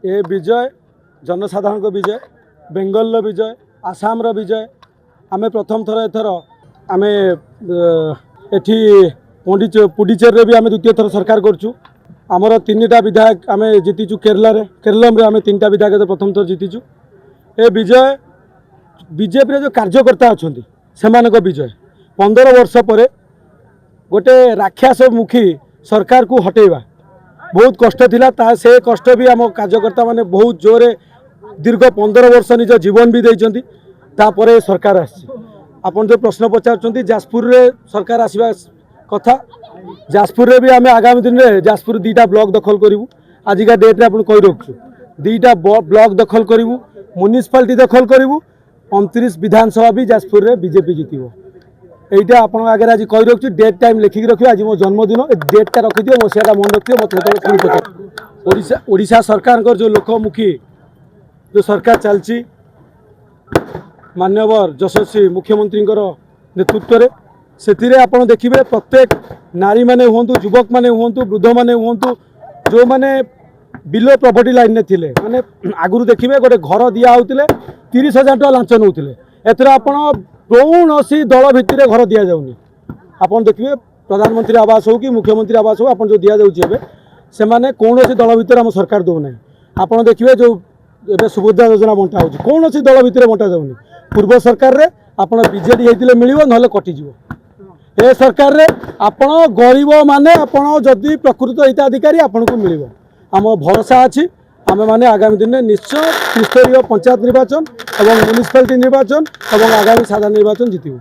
ए विजय जनसाधारण विजय, बेंगल विजय, आसाम विजय। आमे प्रथम थर एथर आमे एठी पुडुचेरी भी आमे द्वितीय थर सरकार करछु। आमर 3टा विधायक आमे जीतीचु केरलम रे आमे 3टा विधायक प्रथम थर जीतीचु। ए विजय बीजेपी जो कार्यकर्ता अच्छा से विजय 15 वर्ष पर गोटे राक्षस मुखी सरकार को हटेवा बहुत कष्ट थिला। से कष्ट भी आम कार्यकर्ता माने बहुत जोरे दीर्घ 15 वर्ष निज जीवन भी देइचंती। तापर सरकार आसी आपन जो प्रश्न पचार जाजपुर रे सरकार आसवा कथा। जाजपुर रे भी आम आगामी दिन में जाजपुर 2टा ब्लॉक दखल करूँ। आजिका डेट रे आपन कहि रखछु 2टा ब्लॉक दखल करूँ, म्युनिसिपालिटी दखल करूँ। 29 विधानसभा भी जाजपुर रे बीजेपी जीतिबो। এইটা আপনার আগে আজ কই রাখছি ডেট টাইম লিখিকি রাখি। আজ মো জন্মদিন এই ডেটটা রখিদিও মো সেটা মনে রাখি মতো পুଣି পচার। ওড়িশা सरकार जो लोकमुखी जो सरकार चलती मान्यवर यशस्वी मुख्यमंत्री नेतृत्व में से आप देखिए प्रत्येक नारी माने हुंतु, युवक माने हुंतु, वृद्ध माने हुंतु जो माने बिलो प्रॉपर्टी लाइन में थिले माने आगुरु देखिए गोटे घर दिया होतिले 30,000 टका लांच नौतिले। एथर आपण कौन दल भित्तिर घर दि जाऊनी। आपन देखिए प्रधानमंत्री आवास हो कि मुख्यमंत्री आवास हो आपन जो दि जाऊे से माने कौन दल भितर आम सरकार दौना। आपन देखिए जो ए सुभद्रा योजना बंटा हो कौन दल भितर बंटा जाऊनी। पूर्व सरकार रे आपन बीजेडी होइतिले मिलिबो नहले कटिजिवो। ए सरकार रे आपन गरीब माने आपन जदि प्रकृत हिताधिकारी आपन को मिलिबो। आम भरोसा अछि आमे माने आगामी दिन में निश्चय त्रिस्तरीय पंचायत निर्वाचन और म्युनिसिपालिटी निर्वाचन और आगामी साधारण निर्वाचन जीतबो।